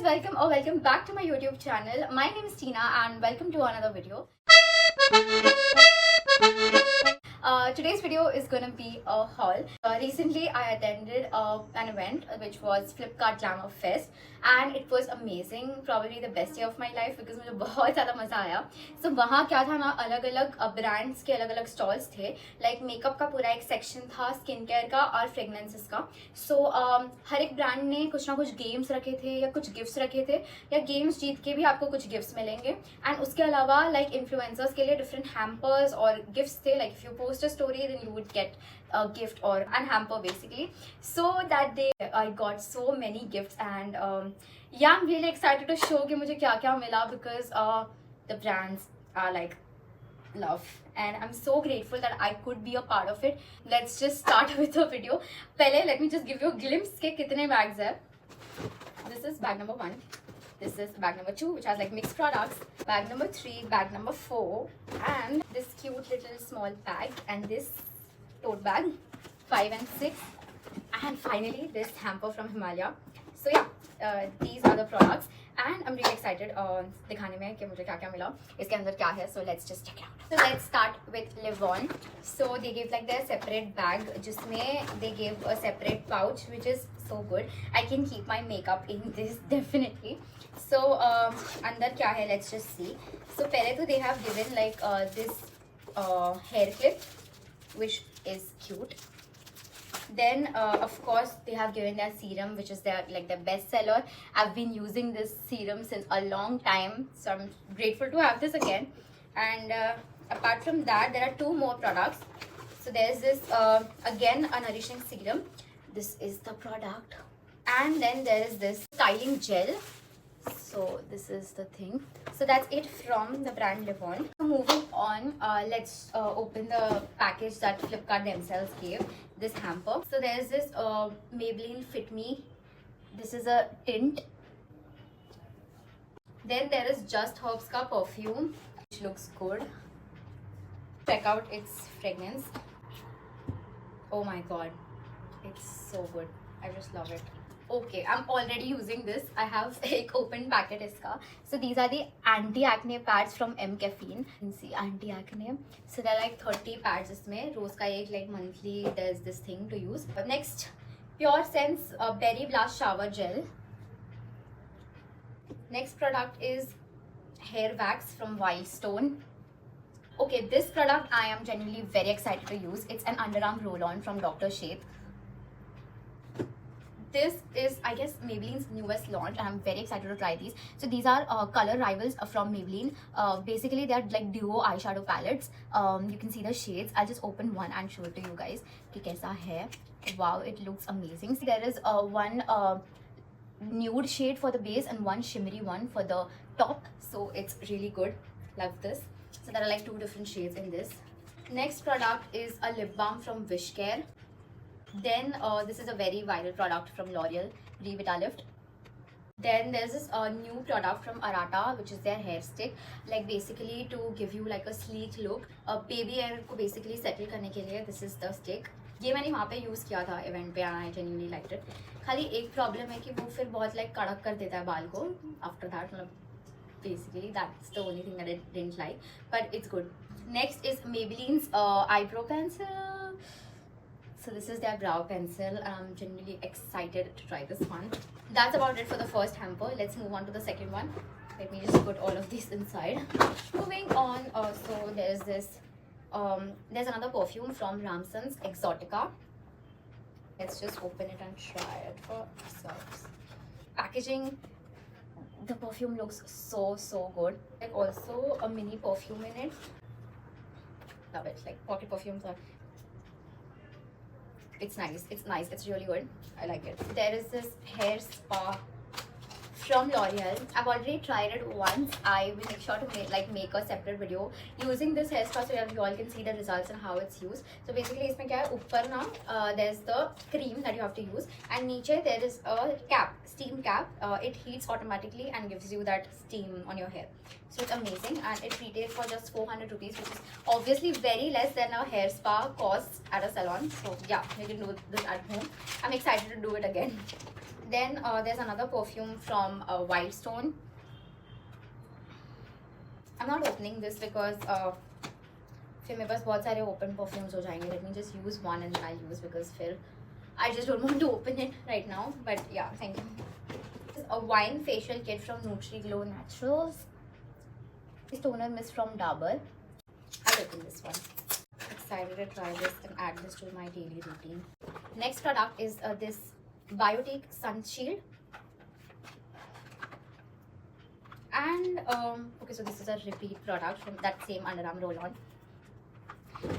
welcome or welcome back to my YouTube channel. My name is Tina and welcome to another video. Today's video is gonna be a haul. Recently I attended an event which was Flipkart Glamour Fest and it was amazing, probably the best day of my life because मुझे बहुत ज़्यादा मज़ा आया. So वहाँ क्या था ना, अलग अलग ब्रांड्स के अलग अलग स्टॉल्स थे. लाइक मेकअप का पूरा एक सेक्शन था, स्किन केयर का और फ्रेगनेंसेस का. सो हर एक ब्रांड ने कुछ ना कुछ गेम्स रखे थे या कुछ गिफ्ट्स रखे थे, या गेम्स जीत के भी आपको कुछ गिफ्ट्स मिलेंगे. एंड उसके अलावा लाइक इन्फ्लुएंसर्स के लिए डिफरेंट हैम्पर्स और गिफ्ट्स थे. Like if you post a story then you would get a gift or an hamper basically. So that day I got so many gifts and yeah, I'm really excited to show कि मुझे क्या क्या मिला because the brands are like love and I'm so grateful that I could be a part of it. Let's just start with the video. पहले let me just give you a glimpse के कितने bags है. This is bag number 1. This is bag number 2 which has like mixed products. Bag number 3, bag number 4 and this cute little small bag and this tote bag 5 and 6 and finally this hamper from Himalaya. So yeah, these are the products and I'm really excited दिखाने में कि मुझे क्या क्या मिला, इसके अंदर क्या है. So let's just check it out. So let's start with Livon. So they gave like their separate bag जिसमें they gave a separate pouch which is so good. I can keep my makeup in this definitely. So अंदर क्या है, let's just see. So पहले तो they have given like this hair clip which is cute. Then of course they have given their serum which is their like their best seller. I've been using this serum since a long time, so I'm grateful to have this again. And apart from that there are 2 more products. So there's this again a nourishing serum. This is the product. And then there is this styling gel. So this is the thing. So that's it from the brand Livon. Moving on, let's open the package that Flipkart themselves gave, this hamper. So there's this Maybelline Fit Me. This is a tint. Then there is Just Herbs ka perfume which looks good. Check out its fragrance. Oh my god, it's so good. I just love it. Okay, I'm already using this. I have एक open packet इसका. So these are the anti-acne pads from M Caffeine. You can see anti-acne. So there are like 30 pads इसमें. रोज का एक like monthly there's this thing to use. Next, Pure Sense Berry Blast Shower Gel. Next product is hair wax from Wildstone. Okay, this product I am genuinely very excited to use. It's an underarm roll-on from Dr. Sheth. This is, I guess, Maybelline's newest launch and I'm very excited to try these. So these are color rivals from Maybelline. Basically they are like duo eyeshadow palettes. You can see the shades. I'll just open one and show it to you guys कि कैसा है. Wow, it looks amazing. So there is one nude shade for the base and one shimmery one for the top. So it's really good. Love this. So there are like 2 different shades in this. Next product is a lip balm from Wishcare. Then this is a very viral product from L'Oreal, Revitalift. Then there's this new product from Arata which is their hair stick, like basically to give you like a sleek look. Baby hair को basically settle करने के लिए this is the stick. ये मैंने वहाँ पे use किया था event पे and I genuinely liked it. खाली एक problem है कि वो फिर बहुत like कड़क कर देता है बाल को. After that मतलब basically that's the only thing that I didn't like, but it's good. Next is Maybelline's eyebrow pencil. So this is their brow pencil and I'm genuinely excited to try this one. That's about it for the first hamper. Let's move on to the second one. Let me just put all of these inside. Moving on, so there's this, there's another perfume from Ramson's Exotica. Let's just open it and try it for ourselves. Packaging, the perfume looks so good. Like also a mini perfume in it. Love it. Like pocket perfumes are. It's nice, it's really good. I like it. There is this hair spa from L'Oreal. I've already tried it once. I will make sure to make a separate video using this hair spa so that you all can see the results and how it's used. So basically इसमें क्या है, ऊपर ना there's the cream that you have to use and नीचे there is a cap, steam cap. It heats automatically and gives you that steam on your hair. So it's amazing and it retails for just 400 rupees, which is obviously very less than a hair spa costs at a salon. So yeah, you can do this at home. I'm excited to do it again. Then there's another perfume from Wild Stone. I'm not opening this because फिर मेरे पास बहुत सारे open perfumes हो जाएंगे. Let me just use one and then I'll use because फिर I just don't want to open it right now. But yeah, thank you. This is a wine facial kit from Nutri-Glow Naturals. This toner mist from Dabur. I'll open this one. Excited to try this and add this to my daily routine. Next product is this Biotique Sun Shield. And okay, so this is a repeat product from that same underarm roll-on.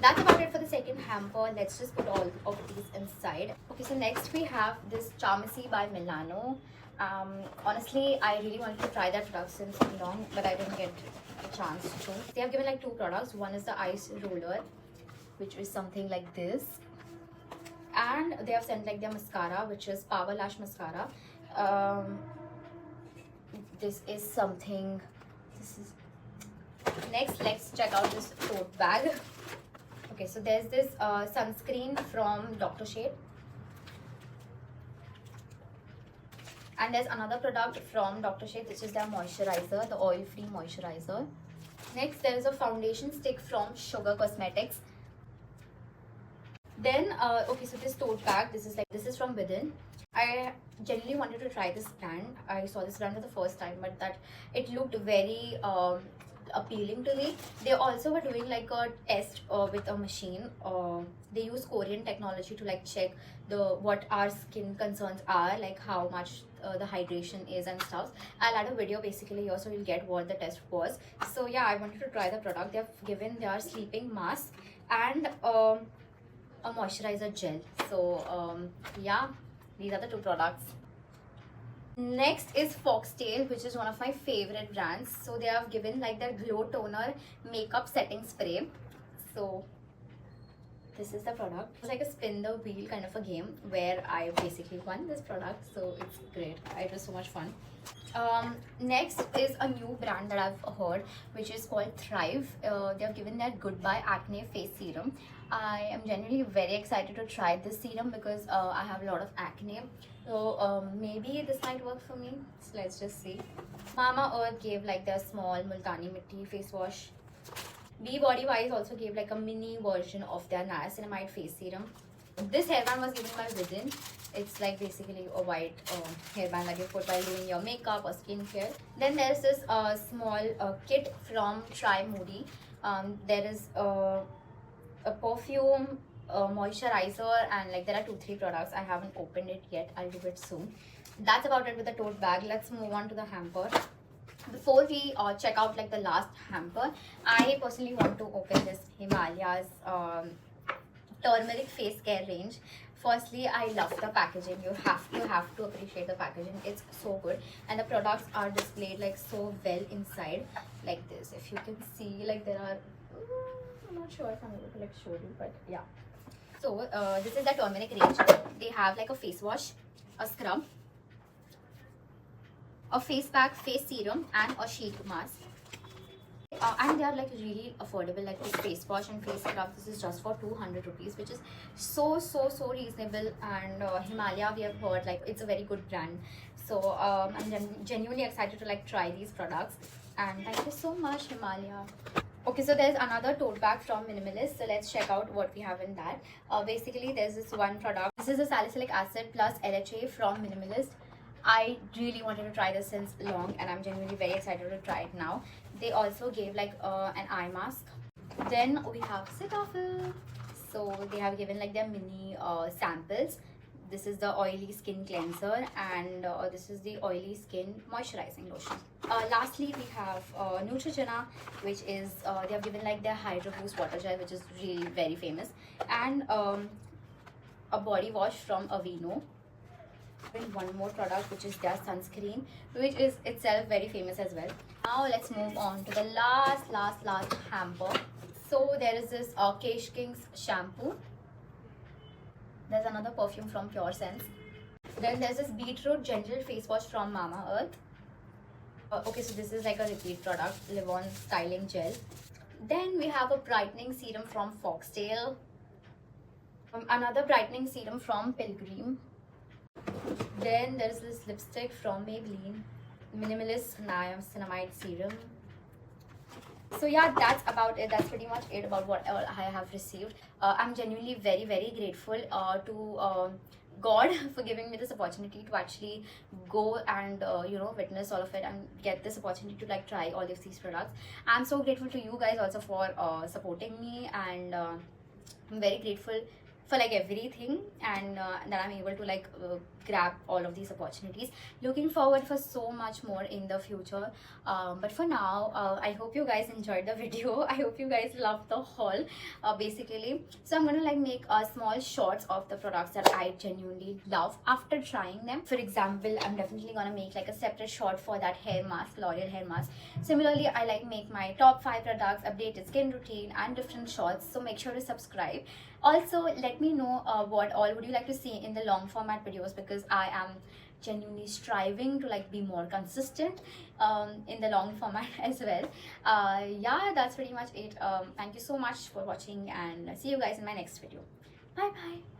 That's about it for the second hamper. Let's just put all of these inside. Okay, so next we have this Charmacy by Milano. Honestly, I really wanted to try that product since long, but I didn't get a chance to. They have given like two products. One is the ice roller, which is something like this, and they have sent like their mascara, which is Power Lash Mascara. This is something. This is next. Let's check out this tote bag. Okay, so there's this sunscreen from Dr. Shade, and there's another product from Dr. Shade. This is their moisturizer, the oil-free moisturizer. Next, there is a foundation stick from Sugar Cosmetics. Then okay, so this tote bag, this is from Within. I genuinely wanted to try this brand. I saw this brand for the first time, but that it looked very appealing to me. They also were doing like a test with a machine. They use Korean technology to like check what our skin concerns are, like how much the hydration is and stuff. I'll add a video basically here so you'll get what the test was. So yeah, I wanted to try the product. They have given their sleeping mask and a moisturizer gel. So yeah, these are the two products. Next is Foxtail, which is one of my favorite brands. So they have given like their glow toner makeup setting spray. So this is the product. It's like a spin the wheel kind of a game where I basically won this product. So it's great. It was so much fun. Next is a new brand that I've heard, which is called Thrive. They have given their Goodbye Acne Face Serum. I am genuinely very excited to try this serum because I have a lot of acne. So maybe this might work for me. So let's just see. Mamaearth gave like their small Multani Mitti face wash. Be Body Wise also gave like a mini version of their niacinamide face serum. This hairband was given by Within. It's like basically a white hairband that you put while doing your makeup or skincare. Then there's this small kit from Try Moody. There is a perfume, moisturizer, and like there are 2-3 products. I haven't opened it yet. I'll do it soon. That's about it with the tote bag. Let's move on to the hamper. Before we check out like the last hamper, I personally want to open this Himalayas turmeric face care range. Firstly, I love the packaging. You have to appreciate the packaging. It's so good, and the products are displayed like so well inside, like this. If you can see, like there are. I'm not sure if I'm able to like show you, but yeah. So this is the turmeric range. They have like a face wash, a scrub, a face pack, face serum, and a sheet mask. And they are like really affordable. Like this face wash and face scrub, this is just for 200 rupees, which is so reasonable. And Himalaya, we have heard like it's a very good brand. So I'm genuinely excited to like try these products. And thank you so much, Himalaya. Okay, so there's another tote bag from Minimalist. So let's check out what we have in that. Basically, there's this one product. This is a salicylic acid plus LHA from Minimalist. I really wanted to try this since long, and I'm genuinely very excited to try it now. They also gave like an eye mask. Then we have Cetaphil. So they have given like their mini samples. This is the oily skin cleanser, and this is the oily skin moisturizing lotion. Lastly, we have Neutrogena, which is they have given like their Hydro Boost water gel, which is really very famous, and a body wash from Aveeno. One more product, which is their sunscreen, which is itself very famous as well. Now let's move on to the last hamper. So there is this Kesh King's shampoo. There's another perfume from Pure Sense. Then there's this beetroot gentle face wash from Mamaearth. Okay, so this is like a repeat product, Livon styling gel. Then we have a brightening serum from Foxtail. Another brightening serum from Pilgrim. Then there's this lipstick from Maybelline, Minimalist Niacinamide Serum. So yeah, that's about it. That's pretty much it about what all I have received. I'm genuinely very grateful to God for giving me this opportunity to actually go and witness all of it and get this opportunity to like try all of these products. I'm so grateful to you guys also for supporting me, and I'm very grateful for like everything, and that I'm able to like grab all of these opportunities. Looking forward for so much more in the future, but for now, I hope you guys enjoyed the video. I hope you guys loved the haul, basically. So I'm gonna like make small shots of the products that I genuinely love after trying them. For example, I'm definitely gonna make like a separate shot for that hair mask, L'Oreal hair mask. Similarly, I like make my top 5 products, updated skin routine, and different shots. So make sure to subscribe. Also, let me know what all would you like to see in the long format videos, because I am genuinely striving to like be more consistent in the long format as well. Yeah, that's pretty much it. Thank you so much for watching, and see you guys in my next video. Bye bye.